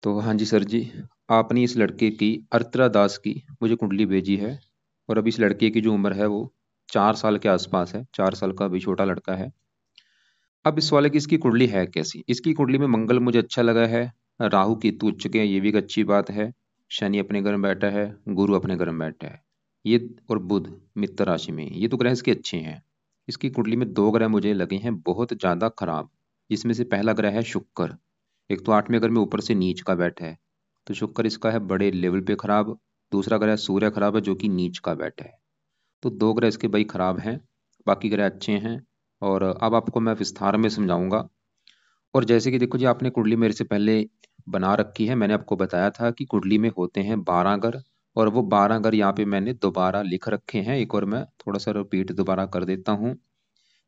तो हाँ जी सर जी, आपने इस लड़के की अर्त्रा दास की मुझे कुंडली भेजी है। और अभी इस लड़के की जो उम्र है वो 4 साल के आसपास है। 4 साल का अभी छोटा लड़का है। अब इस वाले की इसकी कुंडली है कैसी? इसकी कुंडली में मंगल मुझे अच्छा लगा है। राहु केतु उच्च के हैं, ये भी एक अच्छी बात है। शनि अपने घर में बैठा है। गुरु अपने घर में बैठा है। ये और बुध मित्र राशि में, ये तो ग्रह इसके अच्छे हैं। इसकी कुंडली में दो ग्रह मुझे लगे हैं बहुत ज्यादा खराब। जिसमें से पहला ग्रह है शुक्र। एक तो 8वें घर में ऊपर से नीच का बैठा है, तो शुक्र इसका है बड़े लेवल पे खराब। दूसरा ग्रह सूर्य खराब है जो कि नीच का बैठा है। तो दो ग्रह इसके भाई खराब हैं। बाकी ग्रह अच्छे हैं। और अब आपको मैं विस्तार में समझाऊंगा। और जैसे कि देखो जी, आपने कुंडली मेरे से पहले बना रखी है। मैंने आपको बताया था कि कुंडली में होते हैं 12 घर। और वो 12 घर यहाँ पे मैंने दोबारा लिख रखे हैं। एक और मैं थोड़ा सा रिपीट दोबारा कर देता हूँ।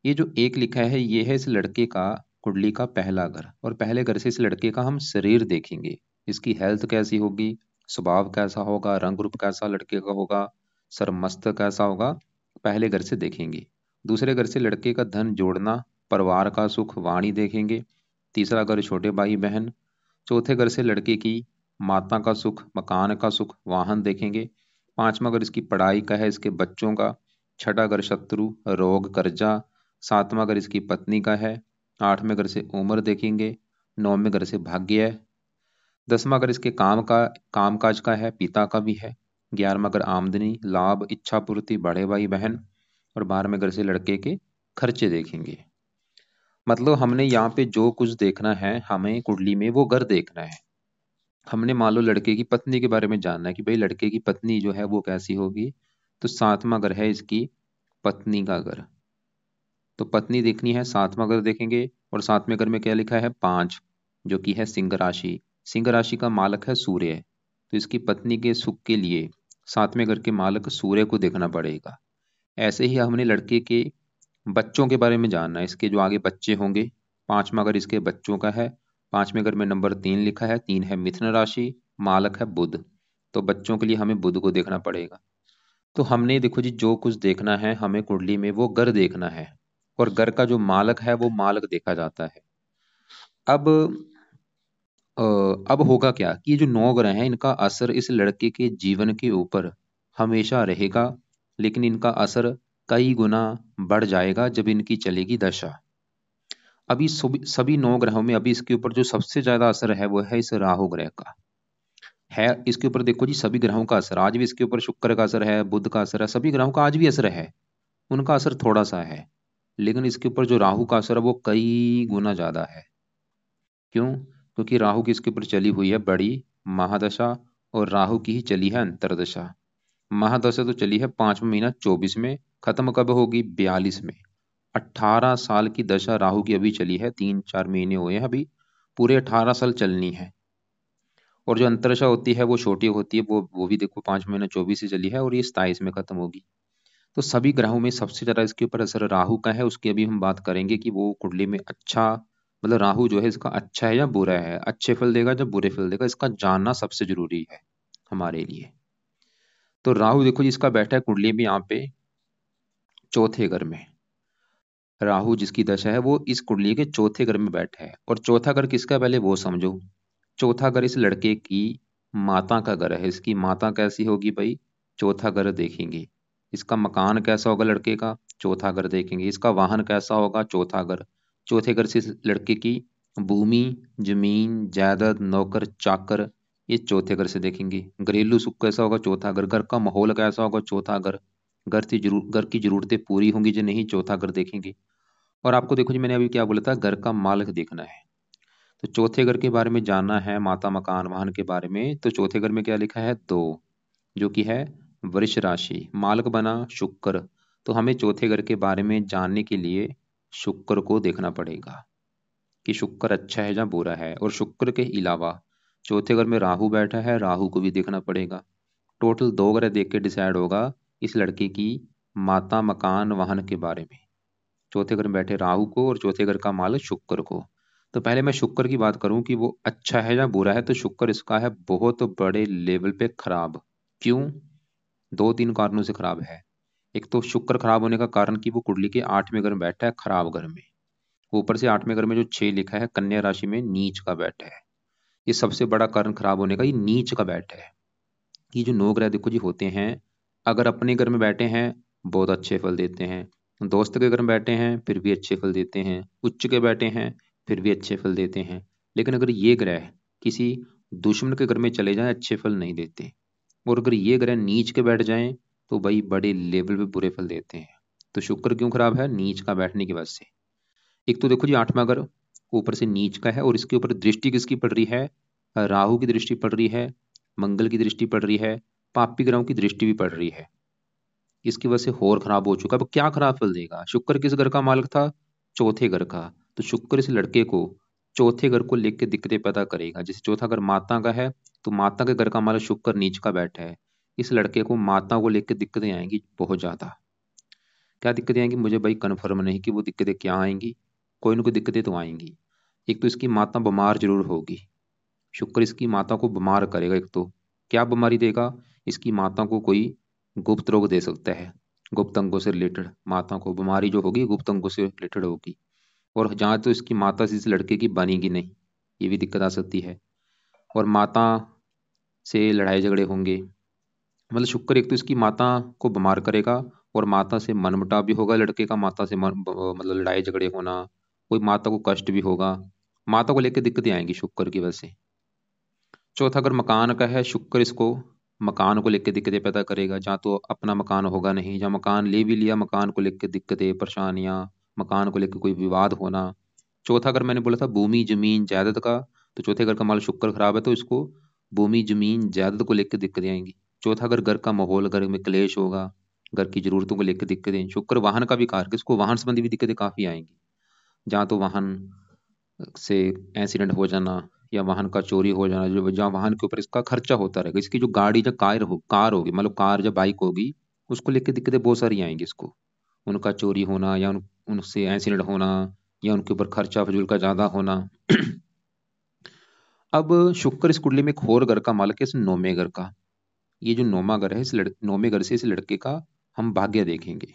ये जो एक लिखा है ये है इस लड़के का कुंडली का पहला घर। और पहले घर से इस लड़के का हम शरीर देखेंगे। इसकी हेल्थ कैसी होगी, स्वभाव कैसा होगा, रंग रूप कैसा लड़के का होगा, सर मस्त कैसा होगा, पहले घर से देखेंगे। दूसरे घर से लड़के का धन जोड़ना, परिवार का सुख, वाणी देखेंगे। तीसरा घर छोटे भाई बहन। चौथे घर से लड़के की माता का सुख, मकान का सुख, वाहन देखेंगे। पांचवा घर इसकी पढ़ाई का है, इसके बच्चों का। छठा घर शत्रु, रोग, कर्जा। सातवां घर इसकी पत्नी का है। आठवें घर से उम्र देखेंगे। नौवें घर से भाग्य है। 10वां घर इसके काम काज का है, पिता का भी है। 11वां घर आमदनी, लाभ, इच्छा पूर्ति, बड़े भाई बहन। और 12वें घर से लड़के के खर्चे देखेंगे। मतलब हमने यहाँ पे जो कुछ देखना है, हमें कुंडली में वो घर देखना है। हमने मान लो लड़के की पत्नी के बारे में जानना है कि भाई लड़के की पत्नी जो है वो कैसी होगी। तो 7वां घर है इसकी पत्नी का घर। तो पत्नी देखनी है, 7वां घर देखेंगे। और 7वें घर में क्या लिखा है? 5, जो कि है सिंह राशि। सिंह राशि का मालक है सूर्य। तो इसकी पत्नी के सुख के लिए 7वें घर के मालक सूर्य को देखना पड़ेगा। ऐसे ही हमने लड़के के बच्चों के बारे में जानना है, इसके जो आगे बच्चे होंगे। 5वां घर इसके बच्चों का है। 5वें घर में नंबर 3 लिखा है, 3 है मिथुन राशि, मालक है बुध। तो बच्चों के लिए हमें बुध को देखना पड़ेगा। तो हमने देखो जी जो कुछ देखना है हमें कुंडली में वो घर देखना है। और घर का जो मालक है वो मालक देखा जाता है। अब अ, अब होगा क्या कि ये जो 9 ग्रह हैं इनका असर इस लड़के के जीवन के ऊपर हमेशा रहेगा। लेकिन इनका असर कई गुना बढ़ जाएगा जब इनकी चलेगी दशा। अभी सभी 9 ग्रहों में अभी इसके ऊपर जो सबसे ज्यादा असर है वो है इस राहु ग्रह का। है इसके ऊपर देखो जी सभी ग्रहों का असर आज भी इसके ऊपर शुक्र का असर है, बुध का असर है, सभी ग्रहों का आज भी असर है। उनका असर थोड़ा सा है। लेकिन इसके ऊपर जो राहु का असर है वो कई गुना ज्यादा है। क्यों? क्योंकि राहु की इसके ऊपर चली हुई है बड़ी महादशा। और राहु की ही चली है अंतरदशा। महादशा तो चली है 5वां महीना 24 में। खत्म कब होगी? 42 में। 18 साल की दशा राहु की अभी चली है, 3-4 महीने हुए हैं अभी। पूरे 18 साल चलनी है। और जो अंतरदशा होती है वो छोटी होती है, वो भी देखो 5 महीना 24 से चली है और ये 27 में खत्म होगी। तो सभी ग्रहों में सबसे ज्यादा इसके ऊपर असर राहु का है। उसकी अभी हम बात करेंगे कि वो कुंडली में अच्छा, मतलब राहु जो है इसका अच्छा है या बुरा है, अच्छे फल देगा या बुरे फल देगा, इसका जानना सबसे जरूरी है हमारे लिए। तो राहु देखो जी इसका बैठा है कुंडली में यहाँ पे चौथे घर में। राहु जिसकी दशा है वो इस कुंडली के चौथे घर में बैठा है। और चौथा घर किसका पहले वो समझो। चौथा घर इस लड़के की माता का घर है। इसकी माता कैसी होगी भाई? चौथा घर देखेंगे। इसका मकान कैसा होगा लड़के का? चौथा घर देखेंगे। इसका वाहन कैसा होगा? चौथा घर। चौथे घर से इस लड़के की भूमि, जमीन, जायदाद, नौकर चाकर, ये चौथे घर से देखेंगे। घरेलू सुख कैसा होगा? चौथा घर। घर का माहौल कैसा होगा? चौथा घर। घर की जरूरतें पूरी होंगी जो नहीं? चौथा घर देखेंगे। और आपको देखो जी मैंने अभी क्या बोला था, घर का मालिक देखना है। तो चौथे घर के बारे में जानना है, माता, मकान, वाहन के बारे में। तो चौथे घर में क्या लिखा है? 2, जो कि है वृष राशि। मालक बना शुक्र। तो हमें चौथे घर के बारे में जानने के लिए शुक्र को देखना पड़ेगा कि शुक्र अच्छा है या बुरा है। और शुक्र के अलावा चौथे घर में राहु बैठा है, राहु को भी देखना पड़ेगा। टोटल 2 ग्रह देख के डिसाइड होगा इस लड़के की माता, मकान, वाहन के बारे में। चौथे घर में बैठे राहु को और चौथे घर का मालिक शुक्र को। तो पहले मैं शुक्र की बात करूं कि वो अच्छा है या बुरा है, तो शुक्र इसका है बहुत बड़े लेवल पे खराब। क्यों? 2-3 कारणों से खराब है। एक तो शुक्र खराब होने का कारण कि वो कुंडली के 8वें घर में बैठा है, खराब घर में। ऊपर से 8वें घर में जो 6 लिखा है, कन्या राशि में नीच का बैठा है। ये सबसे बड़ा कारण खराब होने का ये नीच का बैठ है। कि जो 9 ग्रह देखो जी होते हैं, अगर अपने घर में बैठे हैं बहुत अच्छे फल देते हैं, दोस्त के घर में बैठे हैं फिर भी अच्छे फल देते हैं, उच्च के बैठे हैं फिर भी अच्छे फल देते हैं। लेकिन अगर ये ग्रह किसी दुश्मन के घर में चले जाएं अच्छे फल नहीं देते, और अगर ये ग्रह नीच के बैठ जाएं तो भाई बड़े लेवल पे बुरे फल देते हैं। तो शुक्र क्यों खराब है? नीच का बैठने की वजह से। एक तो देखो जी 8वां घर ऊपर से नीच का है, और इसके ऊपर दृष्टि किसकी पड़ रही है? राहु की दृष्टि पड़ रही है, मंगल की दृष्टि पड़ रही है, पापी ग्रहों की दृष्टि भी पड़ रही है। इसकी वजह से और खराब हो चुका है। अब क्या खराब फल देगा? शुक्र किस घर का मालिक था? चौथे घर का। तो शुक्र इस लड़के को चौथे घर को लेकर दिक्कतें पैदा करेगा। जैसे चौथा घर माता का है, तो माता के घर का मालिक शुक्र नीच का बैठा है, इस लड़के को माता को लेकर दिक्कतें आएंगी बहुत ज्यादा। क्या दिक्कतें आएंगी मुझे भाई कन्फर्म नहीं कि वो दिक्कतें क्या आएंगी, कोई ना कोई दिक्कतें तो आएंगी। एक तो इसकी माता बीमार जरूर होगी, शुक्र इसकी माता को बीमार करेगा। एक तो क्या बीमारी देगा? इसकी माता को कोई गुप्त रोग दे सकता है, गुप्त अंगों से रिलेटेड माता को बीमारी जो होगी गुप्त अंगों से रिलेटेड होगी। और जहाँ तो इसकी माता से इस लड़के की बनेगी नहीं, ये भी दिक्कत आ सकती है। और माता से लड़ाई झगड़े होंगे, मतलब शुक्र एक तो इसकी माता को बीमार करेगा, और माता से मनमुटाव भी होगा लड़के का, माता से मतलब लड़ाई झगड़े होना, कोई माता को कष्ट भी होगा, माता को लेकर दिक्कतें आएंगी शुक्र की वजह से। चौथा अगर मकान का है, शुक्र इसको मकान को लेकर दिक्कतें पैदा करेगा। जहाँ तो अपना मकान होगा नहीं, जहाँ मकान ले भी लिया मकान को लेकर दिक्कतें परेशानियां, मकान को लेकर कोई विवाद होना। चौथा अगर मैंने बोला था भूमि जमीन जायदाद का, तो चौथे घर का माल शुक्र खराब है तो इसको भूमि जमीन जायदाद को लेकर दिक्कतें आएंगी। चौथा अगर घर का माहौल, घर में क्लेश होगा, घर की जरूरतों को लेकर दिक्कतें। शुक्र वाहन का भी कारक, इसको वाहन संबंधी भी दिक्कतें काफी आएंगी। जहाँ तो वाहन से एक्सीडेंट हो जाना, या वाहन का चोरी हो जाना, जो जहाँ वाहन के ऊपर इसका खर्चा होता रहेगा, इसकी जो गाड़ी जब कार होगी, मतलब कार जब बाइक होगी, उसको लेकर दिक्कतें बहुत सारी आएंगी इसको। उनका चोरी होना, या उनसे एक्सीडेंट होना, या उनके ऊपर खर्चा फजूल का ज्यादा होना। अब शुक्र इस कुंडली में एक और घर का मालिक है, इस 9वें घर का। ये जो 9वां घर है, 9वें घर से इस लड़के का हम भाग्य देखेंगे।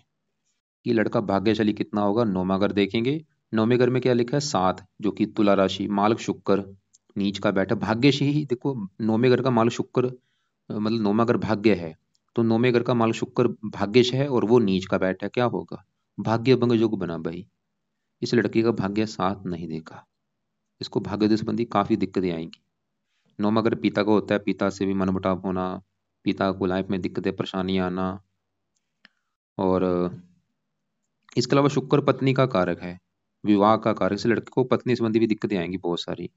ये लड़का भाग्यशाली कितना होगा, 9वां घर देखेंगे। 9वें घर में क्या लिखा है? 7, जो कि तुला राशि, मालक शुक्र नीच का बैठा भाग्यशाली। देखो 9वें घर का मालक शुक्र, मतलब 9वां घर भाग्य है, तो 9वें घर का मालक शुक्र भाग्यश है और वो नीच का बैठा है, क्या होगा? भाग्य भंग योग बना भाई। इस लड़के का भाग्य साथ नहीं देगा, इसको भाग्य संबंधी काफी दिक्कतें आएंगी। 9वां घर पिता का होता है, पिता से भी मनमुटाव होना, पिता को लाइफ में दिक्कतें परेशानियां आना। और इसके अलावा शुक्र पत्नी का कारक है, विवाह का कारक। इस लड़के को पत्नी संबंधी भी दिक्कतें आएंगी बहुत सारी,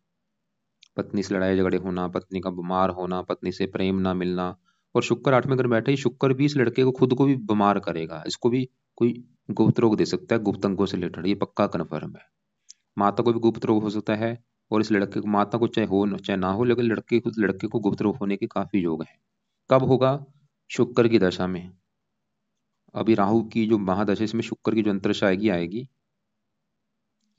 पत्नी से लड़ाई झगड़े होना, पत्नी का बीमार होना, पत्नी से प्रेम ना मिलना। और शुक्र 8वें घर में बैठे ही शुक्र भी इस लड़के को खुद को भी बीमार करेगा, इसको भी कोई गुप्त रोग दे सकता है, गुप्त अंगों से रिलेटेड, ये पक्का कन्फर्म है। माता को भी गुप्त रोग हो सकता है, और इस लड़के को, माता को चाहे हो चाहे ना हो, लेकिन लड़के को गुप्त रोग होने के काफी योग हैं। कब होगा? शुक्र की दशा में। अभी राहु की जो महादशा, इसमें शुक्र की जो अंतरदशा आएगी आएगी,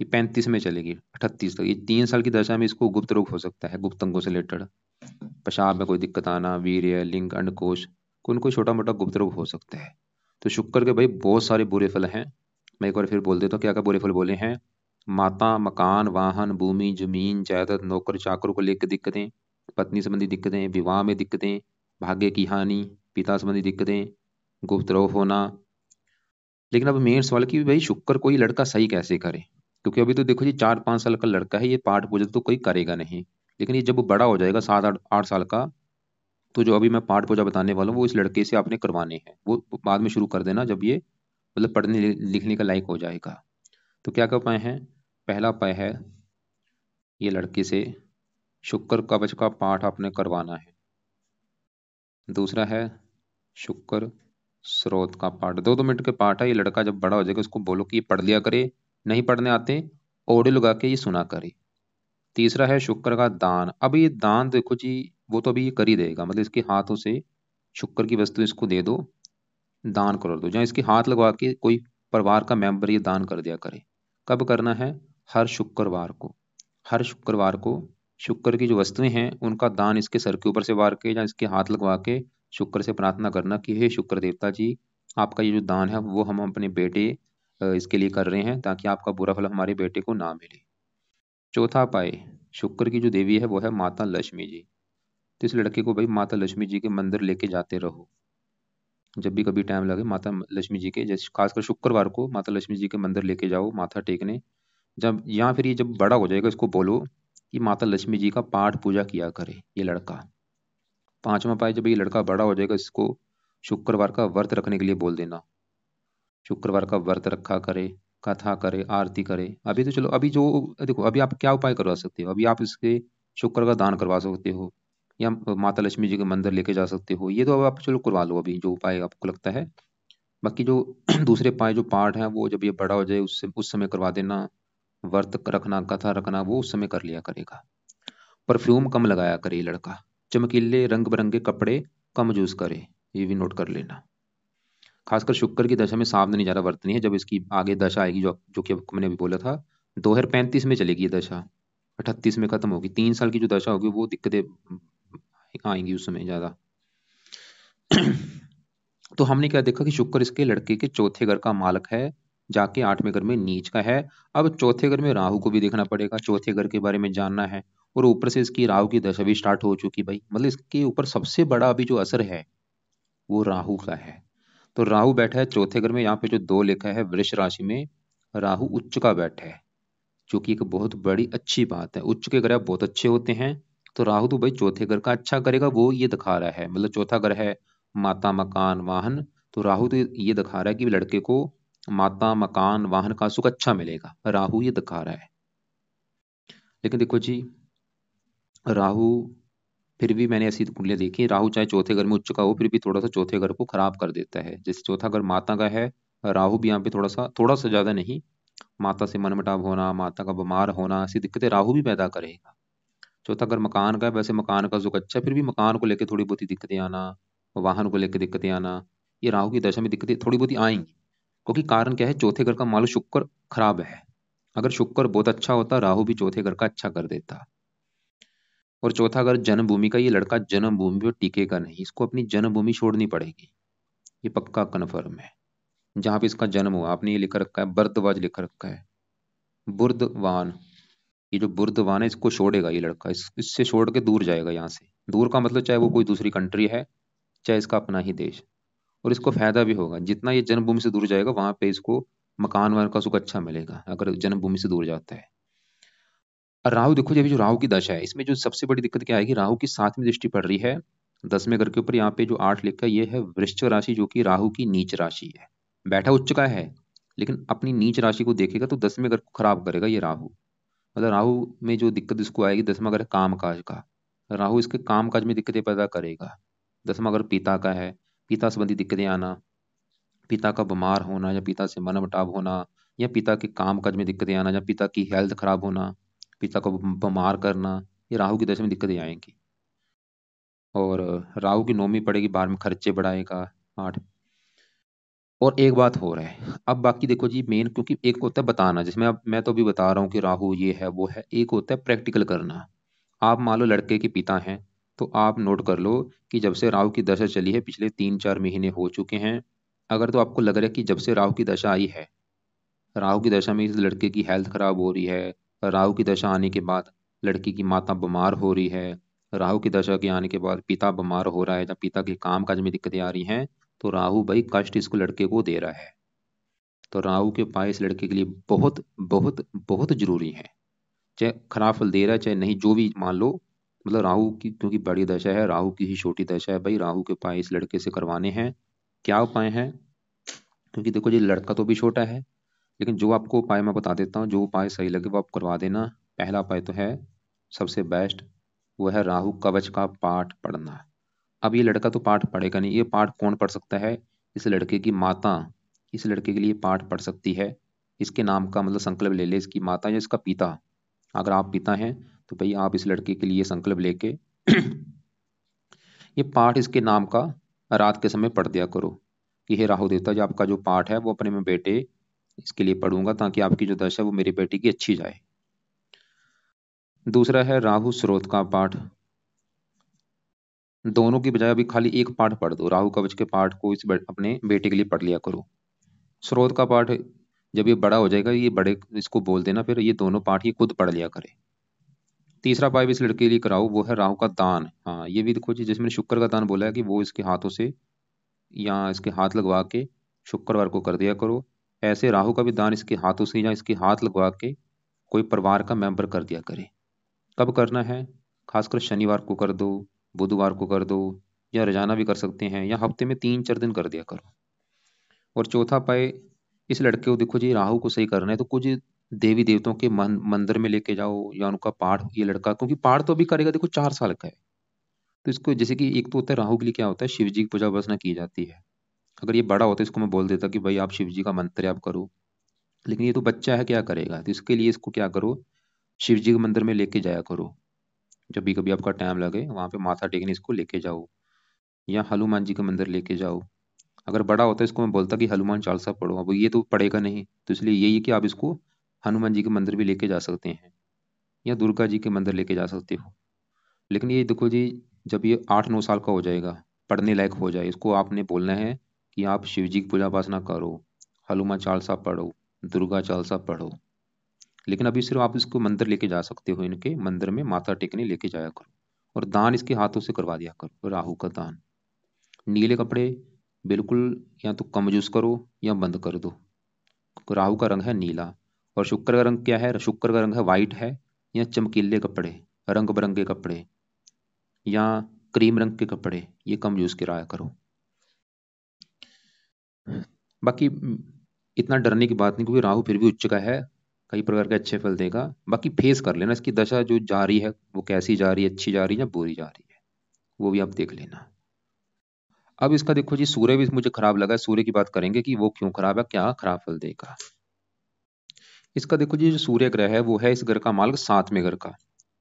ये 35 में चलेगी 38 तक। ये 3 साल की दशा में इसको गुप्त रोग हो सकता है, गुप्त अंगों से रिलेटेड, पेशाब में कोई दिक्कत आना, वीर्य लिंग अंडकोश, कोई न कोई छोटा मोटा गुप्त रोग हो सकता है। तो शुक्र के भाई बहुत सारे बुरे फल हैं। मैं एक बार फिर बोल देता हूँ क्या क्या बुरे फल बोले हैं। माता, मकान, वाहन, भूमि जमीन जायदाद, नौकर चाकर को लेकर दिक्कतें, पत्नी संबंधी दिक्कतें, विवाह में दिक्कतें, भाग्य की हानि, पिता संबंधी दिक्कतें, गुप्त रोग होना। लेकिन अब मेन सवाल कि भाई शुक्र कोई लड़का सही कैसे करे? क्योंकि अभी तो देखो जी 4-5 साल का लड़का है, ये पाठ पूजा तो कोई करेगा नहीं। लेकिन ये जब वो बड़ा हो जाएगा 7-8 साल का, तो जो अभी मैं पाठ पूजा बताने वाला हूँ वो इस लड़के से आपने करवाने हैं, वो बाद में शुरू कर देना जब ये मतलब पढ़ने लिखने का लायक हो जाएगा। तो क्या क्या उपाय हैं? पहला उपाय है, ये लड़के से शुक्र कवच का पाठ आपने करवाना है। दूसरा है शुक्र स्रोत का पाठ, 2-2 मिनट के पाठ है। ये लड़का जब बड़ा हो जाएगा उसको बोलो कि ये पढ़ लिया करे, नहीं पढ़ने आते ऑडियो लगा के ये सुना करे। तीसरा है शुक्र का दान। अब ये दान देखो जी, वो तो अभी ये कर ही देगा, मतलब इसके हाथों से शुक्र की वस्तु इसको दे दो, दान कर दो, जहाँ इसके हाथ लगवा के कोई परिवार का मेंबर ये दान कर दिया करे। कब करना है? हर शुक्रवार को। हर शुक्रवार को शुक्र की जो वस्तुएं हैं उनका दान इसके सर के ऊपर से वार के या इसके हाथ लगवा के शुक्र से प्रार्थना करना कि हे शुक्र देवता जी, आपका ये जो दान है वो हम अपने बेटे इसके लिए कर रहे हैं, ताकि आपका बुरा फल हमारे बेटे को ना मिले। चौथा उपाय, शुक्र की जो देवी है वो है माता लक्ष्मी जी। तो इस लड़के को भाई माता लक्ष्मी जी के मंदिर लेके जाते रहो। जब भी कभी टाइम लगे माता लक्ष्मी जी के, जैसे खासकर शुक्रवार को माता लक्ष्मी जी के मंदिर लेके जाओ माथा टेकने। जब या फिर ये जब बड़ा हो जाएगा इसको बोलो कि माता लक्ष्मी जी का पाठ पूजा किया करे ये लड़का। पांचवा पाए, जब ये लड़का बड़ा हो जाएगा इसको शुक्रवार का व्रत रखने के लिए बोल देना। शुक्रवार का व्रत रखा करे, कथा करे, आरती करे। अभी तो चलो, अभी जो देखो अभी आप क्या उपाय करवा सकते हो, अभी आप इसके शुक्र का दान करवा सकते हो, या माता लक्ष्मी जी के मंदिर लेके जा सकते हो। ये तो अब आप चलो करवा लो अभी जो उपाय आपको लगता है। बाकी जो दूसरे उपाय जो पाठ है वो जब ये बड़ा हो जाए उससे उस समय करवा देना। व्रत रखना, कथा रखना वो उस समय कर लिया करेगा। परफ्यूम कम लगाया करे ये लड़का। चमकीले रंग बिरंगे कपड़े कम यूज करे, ये भी नोट कर लेना। खासकर शुक्र की दशा में सावधानी ज्यादा बरतनी है। जब इसकी आगे दशा आएगी जो जो कि मैंने अभी बोला था 2035 में चलेगी ये दशा, 38 में खत्म होगी। 3 साल की जो दशा होगी वो दिक्कतें आएंगी उस समय ज्यादा। तो हमने क्या देखा कि शुक्र इसके लड़के के चौथे घर का मालक है, जाके 8वें घर में नीच का है। अब चौथे घर में राहु को भी देखना पड़ेगा, चौथे घर के बारे में जानना है। और ऊपर से इसकी राहु की दशा भी स्टार्ट हो चुकी भाई, मतलब इसके ऊपर सबसे बड़ा अभी जो असर है वो राहु का है। तो राहु बैठा है चौथे घर में, यहाँ पे जो 2 लिखा है वृष राशि में राहु उच्च का बैठा है, जो कि एक बहुत बड़ी अच्छी बात है। उच्च के ग्रह बहुत अच्छे होते हैं। तो राहु तो भाई चौथे घर का अच्छा करेगा, वो ये दिखा रहा है। मतलब चौथा घर है माता, मकान, वाहन। तो राहु तो ये दिखा रहा है कि लड़के को माता, मकान, वाहन का सुख अच्छा मिलेगा, राहु ये दिखा रहा है। लेकिन देखो जी, राहु फिर भी मैंने ऐसी कुंडलियां देखी, राहु चाहे चौथे घर में उच्च का हो फिर भी थोड़ा सा चौथे घर को खराब कर देता है। जैसे चौथा घर माता का है, राहु भी यहाँ पे थोड़ा सा ज्यादा नहीं, माता से मनमुटाव होना, माता का बीमार होना, ऐसी दिक्कतें राहु भी पैदा करेगा। चौथा घर मकान का है, वैसे मकान का सुख अच्छा है, फिर भी मकान को लेकर थोड़ी बहुत दिक्कतें आना, वाहन को लेकर दिक्कतें आना, ये राहु की दशा में दिक्कतें थोड़ी बहुत आएंगी। क्योंकि कारण क्या है, चौथे घर का मालक शुक्र खराब है। अगर शुक्र बहुत अच्छा होता राहु भी चौथे घर का अच्छा कर देता। और चौथा घर जन्मभूमि का, ये लड़का जन्मभूमि पर टिकेगा नहीं, इसको अपनी जन्मभूमि छोड़नी पड़ेगी, ये पक्का कन्फर्म है। जहां पे इसका जन्म हुआ, आपने ये लिख रखा है बर्दवाज लिख रखा है, बुर्दवान। ये जो बुर्दवान है इसको छोड़ेगा ये लड़का, इससे छोड़ के दूर जाएगा यहाँ से। दूर का मतलब चाहे वो कोई दूसरी कंट्री है, चाहे इसका अपना ही देश। और इसको फायदा भी होगा, जितना ये जन्मभूमि से दूर जाएगा वहां पे इसको मकान वान का सुख अच्छा मिलेगा अगर जन्मभूमि से दूर जाता है। और राहु देखो, जब जो राहु की दशा है इसमें जो सबसे बड़ी दिक्कत क्या आएगी, राहु की 7वीं दृष्टि पड़ रही है 10वें घर के ऊपर। यहाँ पे जो 8 लिखा है ये है वृश्चिक राशि, जो कि राहु की नीच राशि है। बैठा उच्च का है लेकिन अपनी नीच राशि को देखेगा तो 10वें घर को खराब करेगा ये राहु। मतलब राहु में जो दिक्कत इसको आएगी, 10वां घर काम काज का, राहु इसके काम काज में दिक्कतें पैदा करेगा। 10वां घर पिता का है, पिता संबंधी दिक्कतें आना, पिता का बीमार होना या पिता से मनमुटाव होना, या पिता के काम काज में दिक्कतें आना, या पिता की हेल्थ खराब होना, पिता को बीमार करना, ये राहु की दशा में दिक्कतें आएंगी। और राहु की नौवीं पड़ेगी, बाहर में खर्चे बढ़ाएगा 8। और एक बात हो रहा है अब बाकी देखो जी, मेन क्योंकि एक होता है बताना, जिसमें अब मैं तो अभी बता रहा हूँ कि राहु ये है वो है, एक होता है प्रैक्टिकल करना। आप मान लो लड़के के पिता हैं, तो आप नोट कर लो कि जब से राहु की दशा चली है पिछले 3-4 महीने हो चुके हैं। अगर तो आपको लग रहा है कि जब से राहु की दशा आई है, राहु की दशा में इस लड़के की हेल्थ खराब हो रही है, राहु की दशा आने के बाद लड़की की माता बीमार हो रही है, राहु की दशा के आने के बाद पिता बीमार हो रहा है या पिता के काम काज में दिक्कतें आ रही हैं, तो राहु भाई कष्ट इसको लड़के को दे रहा है। तो राहु के उपाय इस लड़के के लिए बहुत बहुत बहुत जरूरी है। चाहे खराब फल दे रहा है चाहे नहीं, जो भी मान लो, मतलब राहु की क्योंकि बड़ी दशा है, राहु की ही छोटी दशा है भाई, राहु के उपाय इस लड़के से करवाने हैं। क्या उपाय हैं, क्योंकि देखो ये लड़का तो भी छोटा है, लेकिन जो आपको उपाय मैं बता देता हूँ, जो उपाय सही लगे वो आप करवा देना। पहला उपाय तो है सबसे बेस्ट, वो है राहु कवच का पाठ पढ़ना। अब ये लड़का तो पाठ पढ़ेगा नहीं, ये पाठ कौन पढ़ सकता है, इस लड़के की माता इस लड़के के लिए पाठ पढ़ सकती है। इसके नाम का मतलब संकल्प ले ले, इसकी माता या इसका पिता, अगर आप पिता हैं तो भाई आप इस लड़के के लिए संकल्प लेके ये पाठ इसके नाम का रात के समय पढ़ दिया करो कि हे राहु देवता जी, आपका जो पाठ है वो अपने में बेटे इसके लिए पढ़ूंगा ताकि आपकी जो दशा है वो मेरी बेटी की अच्छी जाए। दूसरा है राहु स्रोत का पाठ। दोनों की बजाय अभी खाली एक पाठ पढ़ दो, राहु कवच के पाठ को अपने बेटे के लिए पढ़ लिया करो। स्रोत का पाठ जब ये बड़ा हो जाएगा, ये बड़े इसको बोल देना, फिर ये दोनों पाठ ये खुद पढ़ लिया करे। तीसरा उपाय भी इस लड़के के लिए कराओ, वो है राहु का दान। हाँ, ये भी देखो जी, जिसमें शुक्र का दान बोला है कि वो इसके हाथों से या इसके हाथ लगवा के शुक्रवार को कर दिया करो। ऐसे राहु का भी दान इसके हाथों से या इसके हाथ लगवा के कोई परिवार का मेंबर कर दिया करे। कब करना है? खासकर शनिवार को कर दो, बुधवार को कर दो, या रोजाना भी कर सकते हैं, या हफ्ते में 3-4 दिन कर दिया करो। और चौथा उपाय, इस लड़के को देखो जी, राहु को सही करना है तो कुछ देवी देवताओं के मंदिर में लेके जाओ, या उनका पाठ, ये लड़का क्योंकि पाठ तो अभी करेगा, देखो 4 साल का है। तो इसको जैसे कि एक तो होता है राहु के लिए क्या होता है, शिव जी की पूजा उपासना की जाती है। अगर ये बड़ा होता है, इसको मैं बोल देता कि भाई आप शिव जी का मंत्र आप करो, लेकिन ये तो बच्चा है, क्या करेगा? तो इसके लिए इसको क्या करो, शिव जी के मंदिर में लेके जाया करो। जब भी कभी आपका टाइम लगे वहां पे माथा टेकने इसको लेके जाओ, या हनुमान जी के मंदिर लेके जाओ। अगर बड़ा होता है, इसको मैं बोलता कि हनुमान चालीसा पढ़ो, अब ये तो पढ़ेगा नहीं, तो इसलिए यही है कि आप इसको हनुमान जी के मंदिर भी लेके जा सकते हैं, या दुर्गा जी के मंदिर लेके जा सकते हो। लेकिन ये देखो जी, जब ये 8-9 साल का हो जाएगा, पढ़ने लायक हो जाए, इसको आपने बोलना है कि आप शिव जी की पूजा उपासना करो, हनुमान चालीसा पढ़ो, दुर्गा चालीसा पढ़ो। लेकिन अभी सिर्फ आप इसको मंदिर लेके जा सकते हो, इनके मंदिर में माथा टेकने लेके जाया करो। और दान इसके हाथों से करवा दिया करो, राहु का दान। नीले कपड़े बिल्कुल या तो कम यूज करो या बंद कर दो। राहु का रंग है नीला, और शुक्र का रंग क्या है? शुक्र का रंग है वाइट है, या चमकीले कपड़े, रंग बिरंगे कपड़े, या क्रीम रंग के कपड़े, ये कम यूज कराया करो। बाकी इतना डरने की बात नहीं, क्योंकि राहु फिर भी उच्च का है, कई प्रकार के अच्छे फल देगा। बाकी फेस कर लेना इसकी दशा जो जा रही है, वो कैसी जा रही है, अच्छी जा रही है या बुरी जा रही है, वो भी आप देख लेना। अब इसका देखो जी, सूर्य भी मुझे खराब लगा है, सूर्य की बात करेंगे कि वो क्यों खराब है, क्या खराब फल देगा। इसका देखो जी, जो सूर्य ग्रह है वो है इस घर का मालिक 7वें घर का।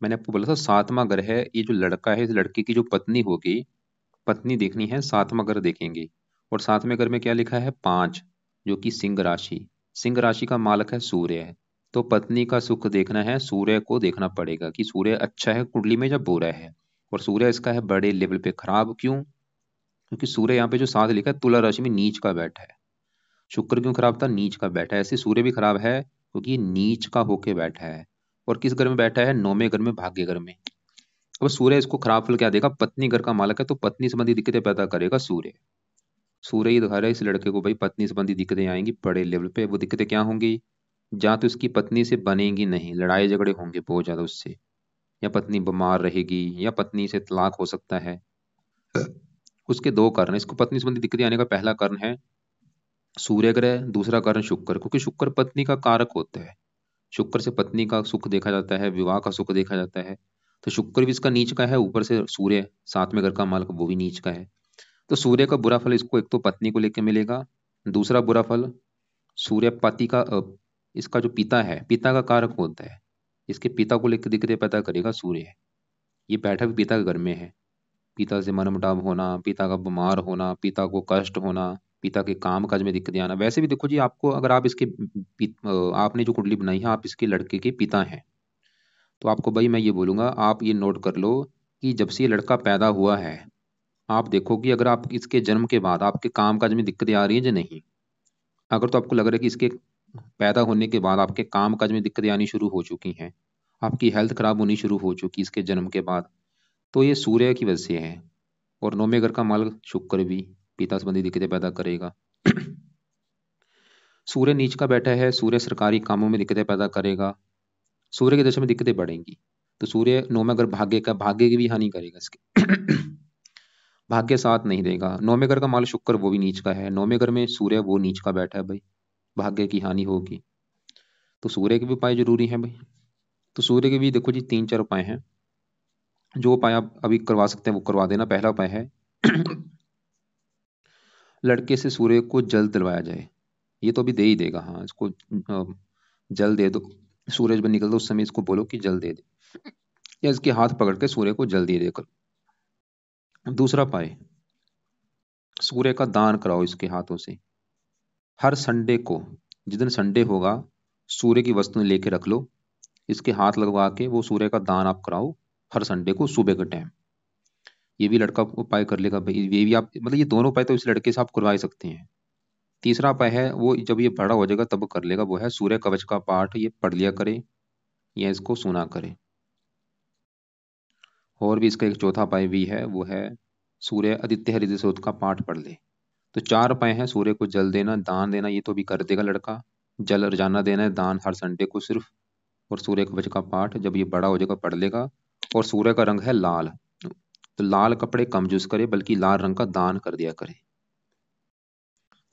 मैंने आपको बोला था 7वां घर है, ये जो लड़का है, इस लड़के की जो पत्नी होगी, पत्नी देखनी है, 7वां घर देखेंगे। और 7वें घर में क्या लिखा है? 5, जो कि सिंह राशि, सिंह राशि का मालिक है सूर्य है। तो पत्नी का सुख देखना है, सूर्य को देखना पड़ेगा कि सूर्य अच्छा है कुंडली में या बुरा है। और सूर्य इसका है बड़े लेवल पे खराब, क्यों? क्योंकि सूर्य यहाँ पे जो 7 लिखा है, तुला राशि में नीच का बैठा है। शुक्र क्यों खराब था? नीच का बैठा है। ऐसे सूर्य भी खराब है क्योंकि ये नीच का होके बैठा है। और किस घर में बैठा है? 9वें घर में, भाग्य घर में। अब सूर्य इसको खराब फल क्या देगा? पत्नी घर का मालक है, तो पत्नी संबंधी दिक्कतें पैदा करेगा सूर्य। सूर्य ही दिखा रहा है इस लड़के को, भाई पत्नी संबंधी दिक्कतें आएंगी बड़े लेवल पे। वो दिक्कतें क्या होंगी? जहाँ तो इसकी पत्नी से बनेगी नहीं, लड़ाई झगड़े होंगे बहुत ज्यादा उससे, या पत्नी बीमार रहेगी, या पत्नी से तलाक हो सकता है। उसके दो कारण हैं। इसको पत्नी संबंधी दिक्कतें आने का पहला कारण है सूर्य ग्रह, दूसरा कारण शुक्र, क्योंकि शुक्र पत्नी का कारक होता है। शुक्र से पत्नी का सुख देखा जाता है, विवाह का सुख देखा जाता है। तो शुक्र भी इसका नीच का है, ऊपर से सूर्य 7वें घर का मालिक वो भी नीच का है। तो सूर्य का बुरा फल इसको एक तो पत्नी को लेकर मिलेगा, दूसरा बुरा फल सूर्य पति का इसका जो पिता है, पिता का कारक होता है, इसके पिता को लेकर दिक्कतें पैदा करेगा सूर्य। ये बैठा भी पिता के घर में है। पिता से मनमुटाव होना, पिता का बीमार होना, पिता को कष्ट होना, पिता के काम काज में दिक्कतें आना। वैसे भी देखो जी, आपको अगर आप इसके आपने जो कुंडली बनाई है, आप इसके लड़के के पिता हैं, तो आपको भाई मैं ये बोलूंगा, आप ये नोट कर लो कि जब से ये लड़का पैदा हुआ है, आप देखो कि अगर आप इसके जन्म के बाद आपके काम काज में दिक्कतें आ रही हैं या नहीं। अगर तो आपको लग रहा है कि इसके पैदा होने के बाद आपके काम काज में दिक्कतें आनी शुरू हो चुकी हैं, आपकी हेल्थ खराब होनी शुरू हो चुकी इसके जन्म के बाद, तो ये सूर्य की वजह से है। और 9वें घर का मालिक शुक्र भी पिता संबंधी दिक्कतें पैदा करेगा। सूर्य नीच का बैठा है, सूर्य सरकारी कामों में दिक्कतें पैदा करेगा, सूर्य की दशा में दिक्कतें बढ़ेंगी। तो सूर्य 9वें घर भाग्य का, भाग्य की भी हानि करेगा इसके। भाग्य साथ नहीं देगा। 9वें घर का मालिक शुक्र वो भी नीच का है, 9वें घर में सूर्य वो नीच का बैठा है भाई, भाग्य की हानि होगी। तो सूर्य के भी उपाय जरूरी है भाई। तो सूर्य के भी देखो जी 3-4 उपाय हैं, जो उपाय आप अभी करवा सकते हैं वो करवा देना। पहला उपाय है लड़के से सूर्य को जल दिलवाया जाए। ये तो अभी दे ही देगा, हाँ, इसको जल दे दो। सूरज में निकल दो, उस समय इसको बोलो कि जल दे दे, या इसके हाथ पकड़ के सूर्य को जल दे देकर। दूसरा उपाय, सूर्य का दान कराओ इसके हाथों से। हर संडे को, जिस दिन संडे होगा, सूर्य की वस्तु लेके रख लो, इसके हाथ लगवा के वो सूर्य का दान आप कराओ हर संडे को सुबह के टाइम। ये भी लड़का उपाय कर लेगा भाई, ये भी आप मतलब ये दोनों उपाय तो इस लड़के से आप करवा ही सकते हैं। तीसरा उपाय है, वो जब ये बड़ा हो जाएगा तब कर लेगा, वो है सूर्य कवच का पाठ ये पढ़ लिया करे या इसको सुना करे। और भी इसका एक चौथा उपाय भी है, वो है सूर्य आदित्य हृदय स्रोत का पाठ पढ़ ले। तो चार उपाय हैं, सूर्य को जल देना, दान देना, ये तो भी कर देगा लड़का। जल रोजाना देना है, दान हर संडे को सिर्फ, और सूर्य कवच का पाठ जब ये बड़ा हो जाएगा पढ़ लेगा। और सूर्य का रंग है लाल, तो लाल कपड़े कम यूज करे, बल्कि लाल रंग का दान कर दिया करे।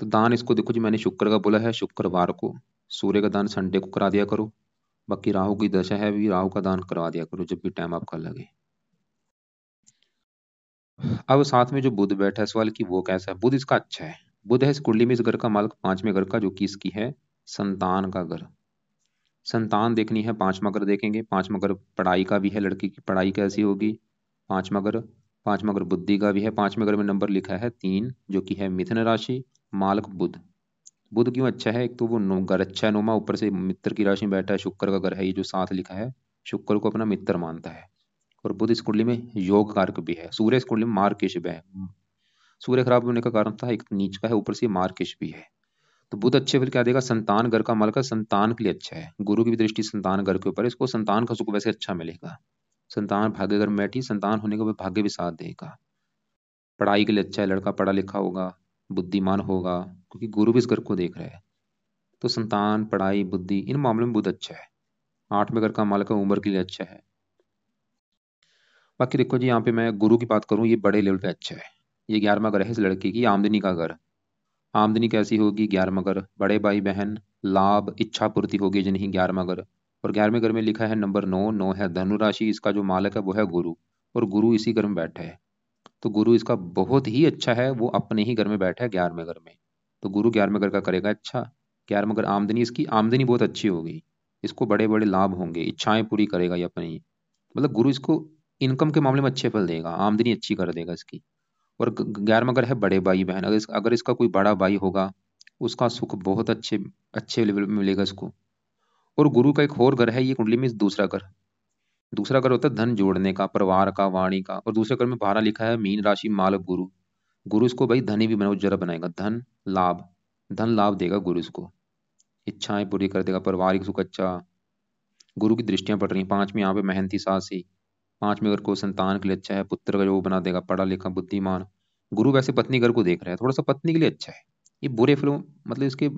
तो दान इसको देखो जी, मैंने शुक्र का बोला है, शुक्रवार को सूर्य का दान संडे को करा दिया करो। बाकी राहु की दशा है, भी राहु का दान करवा दिया करो जब भी टाइम आपका लगे। अब साथ में जो बुध बैठा है सवाल की, वो कैसा है? बुध इसका अच्छा है। बुध है इस कुंडली में इस घर का मालिक, पांचवें घर का, जो कि इसकी है संतान का घर। संतान देखनी है, पांचवा घर देखेंगे। पांचवा घर पढ़ाई का भी है, लड़की की पढ़ाई कैसी होगी। पांचवा घर, पांचवा घर बुद्धि का भी है। पांचवें घर में नंबर लिखा है 3, जो कि है मिथुन राशि, मालक बुध। बुध क्यों अच्छा है? एक तो वो घर अच्छा है नौमा, ऊपर से मित्र की राशि में बैठा है, शुक्र का घर है ये जो साथ लिखा है, शुक्र को अपना मित्र मानता है। और बुध इस कुंडली में योग कारक भी है। सूर्य इस कुंडली में मार्केश है। सूर्य खराब होने का कारण था एक नीच का है, ऊपर से मार्केश भी है। तो बुध अच्छे फल क्या देगा? संतान घर का मालिक है, संतान के लिए अच्छा है। गुरु की भी दृष्टि संतान घर के ऊपर है, इसको संतान का सुख वैसे अच्छा मिलेगा। संतान भाग्य घर में बैठी, संतान होने के बाद भाग्य भी साथ देगा। पढ़ाई के लिए अच्छा है, लड़का पढ़ा लिखा होगा, बुद्धिमान होगा, क्योंकि गुरु भी इस घर को देख रहा है। तो संतान, पढ़ाई, बुद्धि, इन मामलों में बुध अच्छा है। आठवें घर का मालिक है, उम्र के लिए अच्छा है। बाकी देखो जी, यहाँ पे मैं गुरु की बात करूँ, ये बड़े लेवल पे अच्छा है। ये 11वां घर है इस लड़की की, आमदनी का घर। आमदनी कैसी होगी? 11वां घर, बड़े भाई बहन, लाभ, इच्छा पूर्ति होगी जिन्हें 11वां घर। और 11वें घर में लिखा है नंबर 9, 9 है धनु राशि, इसका जो मालिक है वो है गुरु। और गुरु इसी घर में बैठा है। तो गुरु इसका बहुत ही अच्छा है, वो अपने ही घर में बैठा है 11वें घर में। तो गुरु 11वें घर का करेगा अच्छा। 11वां घर आमदनी, इसकी आमदनी बहुत अच्छी होगी, इसको बड़े बड़े लाभ होंगे, इच्छाएं पूरी करेगा ये अपनी। मतलब गुरु इसको इनकम के मामले में अच्छे फल देगा, आमदनी अच्छी कर देगा इसकी। और 11वां घर है बड़े भाई बहन, अगर इसका कोई बड़ा भाई होगा, उसका सुख बहुत अच्छे अच्छे लेवल में मिलेगा इसको। और गुरु का एक और घर है ये कुंडली में, दूसरा घर। दूसरा घर होता है धन जोड़ने का, परिवार का, वाणी का। और दूसरे घर में बारह लिखा है मीन राशि, मालक गुरु। गुरु इसको भाई धनी भी बनाओ जरा बनाएगा, धन लाभ, धन लाभ देगा गुरु इसको, इच्छाएं पूरी कर देगा, पारिवारिक सुख अच्छा। गुरु की दृष्टियां पड़ रही हैं, पांचवीं यहाँ पे मेहनती साहसी। पांचवें घर को संतान के लिए अच्छा है, पुत्र का जो बना देगा, पढ़ा लिखा बुद्धिमान। गुरु वैसे पत्नी घर को देख रहा है, थोड़ा सा पत्नी के लिए अच्छा है। ये बुरे फलों, मतलब इसके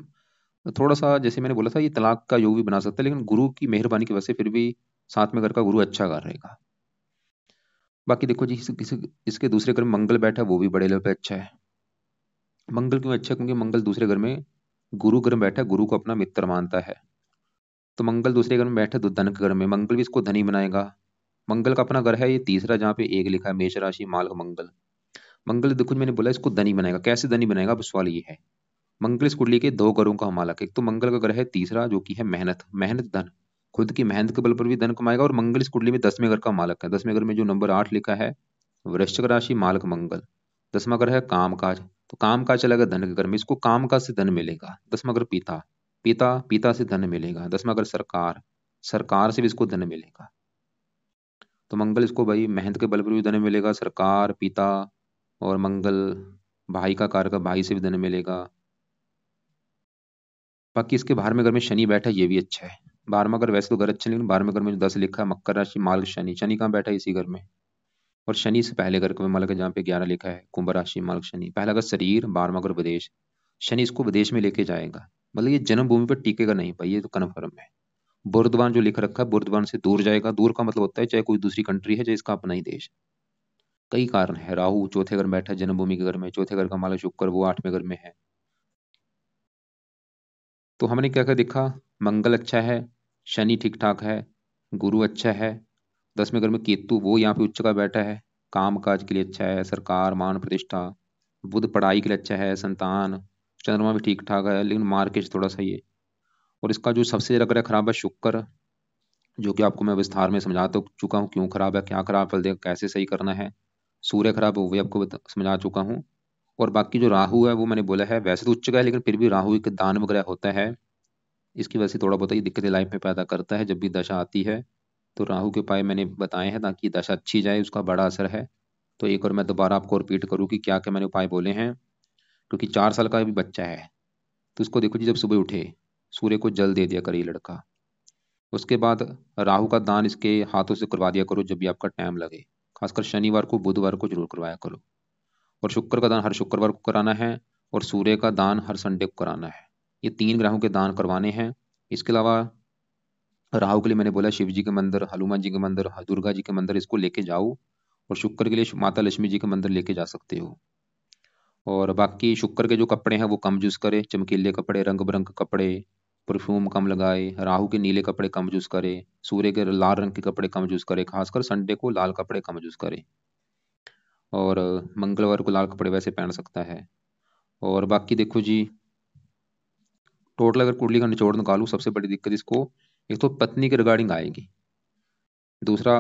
थोड़ा सा, जैसे मैंने बोला था, ये तलाक का योग भी बना सकता है, लेकिन गुरु की मेहरबानी की वजह से फिर भी साथ में घर का गुरु अच्छा कर रहेगा। बाकी देखो जी, इसके दूसरे घर में मंगल बैठा है, वो भी बड़े लेवल पे अच्छा है। मंगल क्यों अच्छा है? क्योंकि मंगल दूसरे घर में, गुरु घर में बैठा है, गुरु को अपना मित्र मानता है। तो मंगल दूसरे घर में बैठा है, तो धन के घर में, मंगल भी इसको धनी बनाएगा। मंगल का अपना घर है ये तीसरा, जहाँ पे एक लिखा है मेष राशि, मालक मंगल। मंगल देखो मैंने बोला इसको धनी बनाएगा, कैसे धनी बनाएगा? अब सवाल ये है। मंगल इस कुंडली के दो घरों का मालक है। एक तो मंगल का घर है तीसरा, जो कि है मेहनत, मेहनत धन, खुद की मेहनत के बल पर भी धन कमाएगा। और मंगल इस कुंडली में 10वें घर का मालक है। 10वें घर में जो नंबर 8 लिखा है, वृश्चिक राशि, मालक मंगल। 10वां घर है काम काज, तो काम काज चलेगा धन के घर में, इसको काम काज से धन मिलेगा। 10वां घर पिता, पिता पिता से धन मिलेगा। 10वां घर सरकार, सरकार से भी इसको धन मिलेगा। तो मंगल इसको भाई मेहनत के बल पर भी धन मिलेगा, सरकार, पिता। और मंगल भाई का कारक, भाई से भी धन मिलेगा। बाकी इसके 12वें घर में शनि बैठा है, ये भी अच्छा है। 12वां घर वैसे तो घर अच्छा, लेकिन 12वें घर में जो 10 लिखा है, मकर राशि, मार्ग शनि। शनि कहाँ बैठा है? इसी घर में। और शनि से पहले घर में मालक है, जहाँ पे 11 लिखा है, कुंभ राशि, मार्ग शनि। पहला घर शरीर, 12वां घर विदेश। शनि इसको विदेश में लेके जाएगा, मतलब ये जन्मभूमि पर टिकेगा नहीं भाई, ये तो कन्फर्म है। बुर्दवान जो लिख रखा है, बुर्दवान से दूर जाएगा। दूर का मतलब होता है चाहे कोई दूसरी कंट्री है, चाहे इसका अपना ही देश। कई कारण है। राहु चौथे घर में बैठा है, जन्मभूमि के घर में। चौथे घर का मालक शुक्र, वो 8वें घर में है। तो हमने क्या क्या देखा? मंगल अच्छा है, शनि ठीक ठाक है, गुरु अच्छा है, 10वें घर में केतु, वो यहाँ पे उच्च का बैठा है, काम काज के लिए अच्छा है, सरकार, मान प्रतिष्ठा। बुध पढ़ाई के लिए अच्छा है, संतान। चंद्रमा भी ठीक ठाक है, लेकिन मार्केट थोड़ा सा ये। और इसका जो सबसे ज्यादा ग्रह खराब है शुक्र, जो कि आपको मैं विस्तार में समझा तो चुका हूँ, क्यों खराब है, क्या खराब फल देगा, कैसे सही करना है। सूर्य खराब है, वो भी आपको समझा चुका हूँ। और बाकी जो राहु है, वो मैंने बोला है वैसे तो उच्च का है, लेकिन फिर भी राहु एक दान वगैरह होता है, इसकी वजह से थोड़ा बहुत ये दिक्कतें लाइफ में पैदा करता है जब भी दशा आती है। तो राहु के उपाय मैंने बताए हैं, ताकि दशा अच्छी जाए, उसका बड़ा असर है। तो एक और मैं दोबारा आपको रिपीट करूँ कि क्या क्या मैंने उपाय बोले हैं। क्योंकि 4 साल का भी बच्चा है, तो उसको देखो जी, जब सुबह उठे सूर्य को जल दे दिया करे ये लड़का। उसके बाद राहु का दान इसके हाथों से करवा दिया करो जब भी आपका टाइम लगे। खासकर शनिवार को बुधवार को जरूर करवाया करो। और शुक्र का दान हर शुक्रवार को कराना है, और सूर्य का दान हर संडे को कराना है। ये 3 ग्रहों के दान करवाने हैं। इसके अलावा राहु के लिए मैंने बोला शिव जी के मंदिर, हनुमान जी के मंदिर, दुर्गा जी के मंदिर, इसको लेके जाओ। और शुक्र के लिए माता लक्ष्मी जी के मंदिर लेके जा सकते हो। और बाकी शुक्र के जो कपड़े हैं वो कम यूज़ करें, चमकीले कपड़े, रंग बिरंगे कपड़े, परफ्यूम कम लगाए। राहु के नीले कपड़े कम यूज़ करें, सूर्य के लाल रंग के कपड़े कम यूज़ करें, खासकर संडे को लाल कपड़े कम यूज़ करें। और मंगलवार को लाल कपड़े वैसे पहन सकता है। और बाकी देखो जी, टोटल अगर कुंडली का निचोड़ निकालूं, सबसे बड़ी दिक्कत इसको एक तो पत्नी के रिगार्डिंग आएगी, दूसरा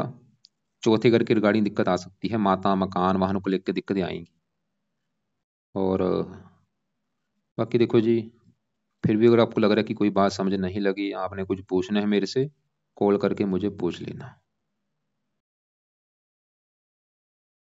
चौथे घर के रिगार्डिंग दिक्कत आ सकती है, माता मकान वाहनों को लेकर दिक्कतें आएंगी। और बाकी देखो जी, फिर भी अगर आपको लग रहा है कि कोई बात समझ नहीं लगी, आपने कुछ पूछना है मेरे से, कॉल करके मुझे पूछ लेना।